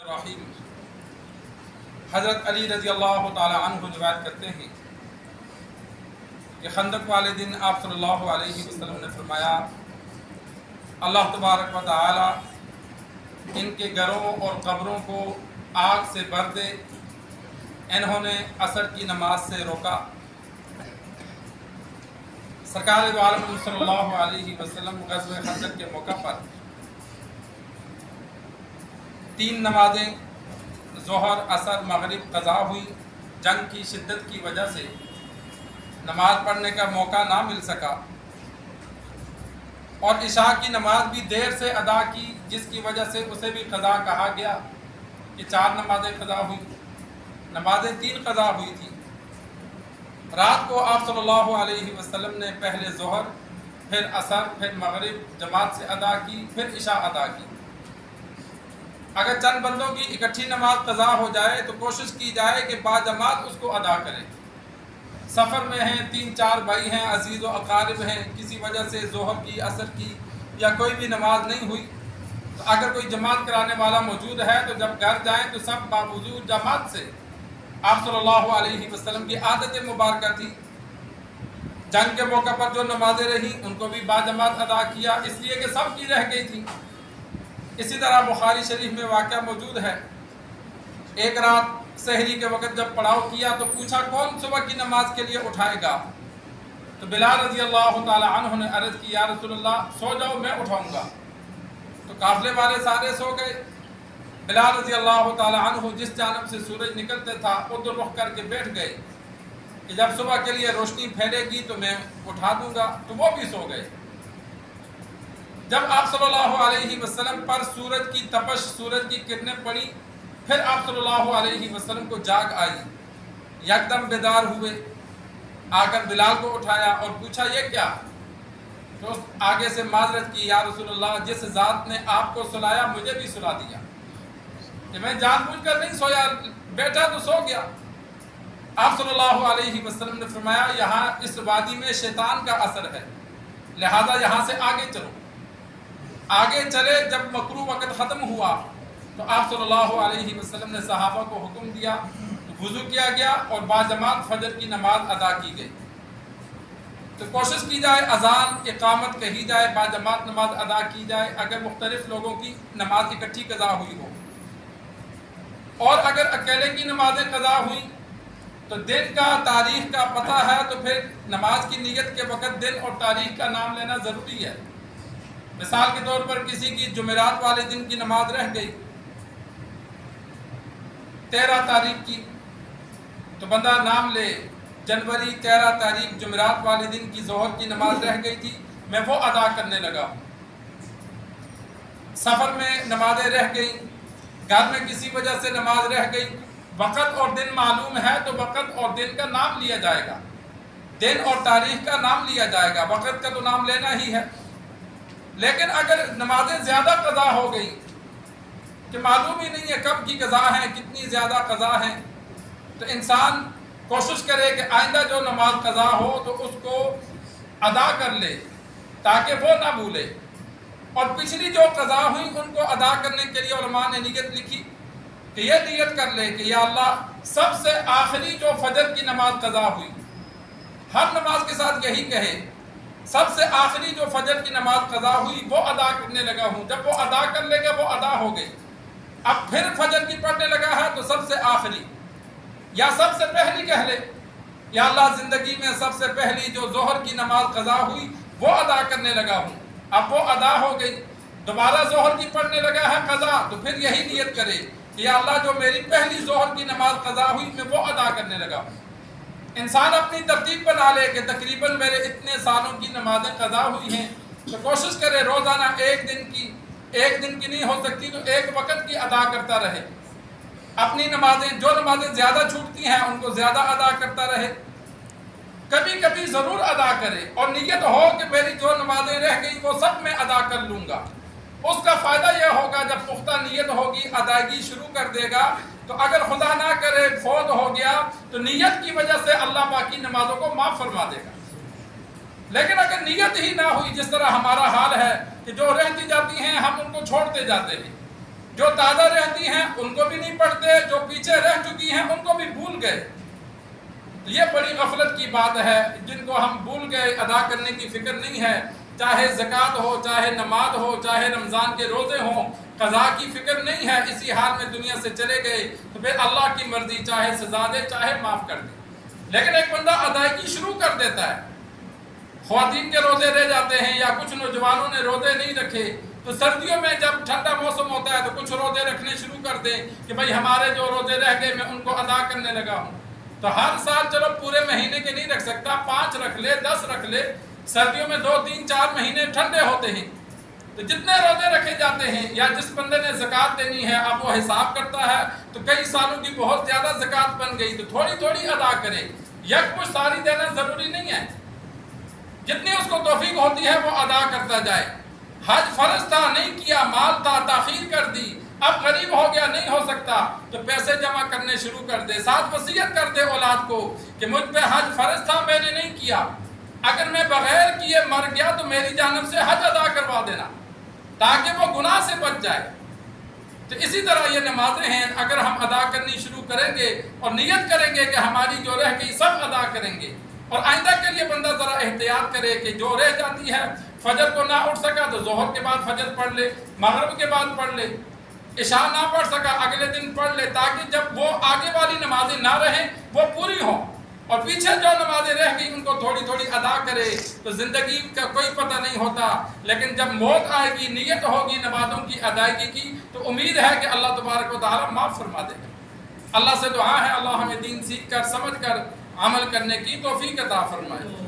रहीम। हज़रत अली रज़ी अल्लाह ताला अन्हु रिवायत करते हैं कि खंदक वाले दिन आप सल्लल्लाहु अलैहि वसल्लम ने फरमाया, अल्लाह तबारक व तआला इनके घरों और कब्रों को आग से भर दे, इन्होंने असर की नमाज से रोका। सरकार दो आलम सल्लल्लाहु अलैहि वसल्लम ग़ज़वे खंदक के मौका पर 3 नमाजें ज़ोहर, असर, मगरिब क़ज़ा हुई। जंग की शिद्दत की वजह से नमाज पढ़ने का मौका ना मिल सका और इशा की नमाज भी देर से अदा की, जिसकी वजह से उसे भी क़ज़ा कहा गया कि 4 नमाजें क़ज़ा हुई। नमाजें 3 क़ज़ा हुई थी। रात को आप सल्लल्लाहु अलैहि वसल्लम ने पहले ज़ोहर, फिर असर, फिर मगरिब जमात से अदा की, फिर इशा अदा की। अगर चंद बंदों की इकट्ठी नमाज क़ज़ा हो जाए तो कोशिश की जाए कि बाजमात उसको अदा करें। सफ़र में हैं, 3-4 भाई हैं, अजीज़ व अकारिब हैं, किसी वजह से ज़ोहर की, असर की या कोई भी नमाज नहीं हुई, तो अगर कोई जमात कराने वाला मौजूद है तो जब घर जाएं तो सब बावजूद जमात से। आप सल्लल्लाहु अलैहि वसल्लम की आदत मुबारक थी, जंग के मौका पर जो नमाजें रहीं उनको भी बाजमात अदा किया, इसलिए कि सब की रह गई थी। इसी तरह बुखारी शरीफ में वाक़या मौजूद है, एक रात सहरी के वक़्त जब पड़ाव किया तो पूछा कौन सुबह की नमाज के लिए उठाएगा। तो बिलाल रज़ी अल्लाह ताला अन्हु ने अर्ज़ की, या रसूलल्लाह सो जाओ, मैं उठाऊंगा। तो काफ़िले वाले सारे सो गए। बिलाल रज़ी अल्लाह ताला अन्हु जिस जानब से सूरज निकलते था उधर रुख करके बैठ गए कि जब सुबह के लिए रोशनी फैलेगी तो मैं उठा दूंगा। तो वो भी सो गए। जब आप सल्लल्लाहु अलैहि वसल्लम पर सूरज की तपश, सूरज की किरणें पड़ी, फिर आप सल्लल्लाहु अलैहि वसल्लम को जाग आई, यकदम बेदार हुए, आकर बिलाल को उठाया और पूछा ये क्या। तो आगे से माजरत की, या रसूलल्लाह जिस ज़ात ने आपको सुलाया मुझे भी सुला दिया, कि मैं जानबूझकर नहीं सोया, बैठा तो सो गया। आप सल्लल्लाहु अलैहि वसल्लम ने फरमाया, यहाँ इस वादी में शैतान का असर है, लिहाजा यहाँ से आगे चलो। आगे चले, जब मकरू वक़्त ख़त्म हुआ तो आप सल्लल्लाहु अलैहि वसल्लम ने सहाबा को हुक्म दिया, वुज़ू किया गया और बाजमात फजर की नमाज अदा की गई। तो कोशिश की जाए अजान, इकामत कही जाए, बाजमात नमाज अदा की जाए अगर मुख्तलिफ लोगों की नमाज इकट्ठी क़ज़ा हुई हो। और अगर अकेले की नमाजें क़ज़ा हुई तो दिन का, तारीख़ का पता है तो फिर नमाज की नीयत के वक़्त दिन और तारीख़ का नाम लेना ज़रूरी है। मिसाल के तौर पर किसी की जुमेरात वाले दिन की नमाज रह गई 13 तारीख की, तो बंदा नाम ले, जनवरी 13 तारीख जुमेरात वाले दिन की ज़ोहर की नमाज रह गई थी, मैं वो अदा करने लगा। सफ़र में नमाजें रह गई, घर में किसी वजह से नमाज रह गई, वक़्त और दिन मालूम है तो वक़्त और दिन का नाम लिया जाएगा, दिन और तारीख का नाम लिया जाएगा, वक़्त का तो नाम लेना ही है। लेकिन अगर नमाजें ज़्यादा क़ज़ा हो गई कि मालूम ही नहीं है कब की क़ज़ा है, कितनी ज़्यादा क़ज़ा है, तो इंसान कोशिश करे कि आइंदा जो नमाज क़ज़ा हो तो उसको अदा कर ले ताकि वो ना भूले। और पिछली जो क़ज़ा हुई उनको अदा करने के लिए उलमा ने नीयत लिखी कि ये नीयत कर ले कि या अल्लाह सबसे आखिरी जो फजर की नमाज क़ज़ा हुई, हर नमाज के साथ यही कहे, सबसे आखिरी जो फजर की नमाज क़ज़ा हुई वो अदा करने लगा हूँ। जब वो अदा कर लेगा वो अदा हो गई। अब फिर फजर की पढ़ने लगा है तो सबसे आखिरी या सबसे पहली कह ले, या अल्लाह ज़िंदगी में सबसे पहली जो ज़ोहर की नमाज क़ज़ा हुई वो अदा करने लगा हूँ। अब वो अदा हो गई, दोबारा ज़ोहर की पढ़ने लगा है क़ज़ा, तो फिर यही नियत करे कि या अल्लाह जो मेरी पहली ज़ोहर की नमाज क़ज़ा हुई मैं वो अदा करने लगा हूँ। इंसान अपनी तरतीब बना ले कि तकरीबन मेरे इतने सालों की नमाजें क़ज़ा हुई हैं, तो कोशिश करे रोज़ाना एक दिन की नहीं हो सकती तो एक वक़्त की अदा करता रहे। अपनी नमाजें, जो नमाजें ज़्यादा छूटती हैं उनको ज़्यादा अदा करता रहे, कभी कभी ज़रूर अदा करे और नीयत हो कि मेरी जो नमाजें रह गई वो सब मैं अदा कर लूँगा। उसका फ़ायदा यह होगा जब पुख्ता नीयत होगी, अदायगी शुरू कर देगा, तो अगर खुदा ना करे फौत हो गया तो नीयत की वजह से अल्लाह बाकी नमाजों को माफ़ फरमा देगा। लेकिन अगर नीयत ही ना हुई, जिस तरह हमारा हाल है कि जो रहती जाती हैं हम उनको छोड़ते जाते हैं, جو تازہ رہتی ہیں ان کو بھی نہیں پڑھتے، جو پیچھے رہ چکی ہیں ان کو بھی بھول گئے۔ یہ بڑی غفلت کی بات ہے، جن کو ہم بھول گئے، ادا کرنے کی فکر نہیں ہے، چاہے زکوٰۃ ہو، چاہے نماز ہو، چاہے رمضان کے روزے ہوں، قضا کی فکر نہیں ہے، اسی حال میں دنیا سے چلے گئے تو پھر اللہ کی مرضی، چاہے سزا دے چاہے معاف کر دے۔ لیکن ایک بندہ ادائیگی شروع کر دیتا ہے، خواتین کے روزے رہ جاتے ہیں یا کچھ نوجوانوں نے روزے نہیں رکھے، تو سردیوں میں جب ٹھنڈا موسم ہوتا ہے تو کچھ روزے رکھنے شروع کر دیں کہ بھائی ہمارے جو روزے رہ گئے میں ان کو ادا کرنے لگا ہوں۔ تو ہر سال چلو پورے مہینے کے نہیں رکھ سکتا، 5 رکھ لے، 10 رکھ لے، سردیوں میں 2 3 4 مہینے ٹھنڈے ہوتے ہیں، تو جتنے روزے رکھے جاتے ہیں، یا جس بندے نے زکوٰۃ دینی ہے اب وہ حساب کرتا ہے تو کئی سالوں کی بہت زیادہ زکوٰۃ بن گئی تو تھوڑی تھوڑی ادا کرے، یکمشت ساری دینا ضروری نہیں ہے، جتنی اس کو توفیق ہوتی ہے وہ ادا کرتا جائے۔ حج فرض تھا نہیں کیا، مال تھا تاخیر کر دی، اب غریب ہو گیا نہیں ہو سکتا تو پیسے جمع کرنے شروع کر دے، ساتھ وصیت کر دے اولاد کو کہ مجھ پہ حج فرض تھا میں نے نہیں کیا، اگر میں بغیر کیے مر گیا تو میری جانب سے حج ادا کروا دینا تاکہ وہ گناہ سے بچ جائے۔ تو اسی طرح یہ نمازیں ہیں، اگر ہم ادا کرنی شروع کریں گے اور نیت کریں گے کہ ہماری جو رہ گئی سب ادا کریں گے، اور آئندہ کے لیے بندہ ذرا احتیاط کرے کہ جو رہ جاتی ہے، فجر کو نہ اٹھ سکا تو ظہر کے بعد فجر پڑھ لے، مغرب کے بعد پڑھ لے، عشاء نہ پڑھ سکا اگلے دن پڑھ لے، تاکہ جب وہ آگے والی نمازیں نہ رہیں وہ پوری ہوں، اور پیچھے جو نمازیں رہ گئی ان کو تھوڑی تھوڑی ادا کرے۔ تو زندگی کا کوئی پتہ نہیں ہوتا، لیکن جب موت آئے گی، نیت ہوگی نمازوں کی ادائیگی کی، تو امید ہے کہ اللہ تبارک و تعالیٰ معاف فرما دے گا۔ اللہ سے دعا ہے اللہ ہمیں دین سیکھ کر سمجھ کر عمل کرنے کی توفیق عطا فرمائے۔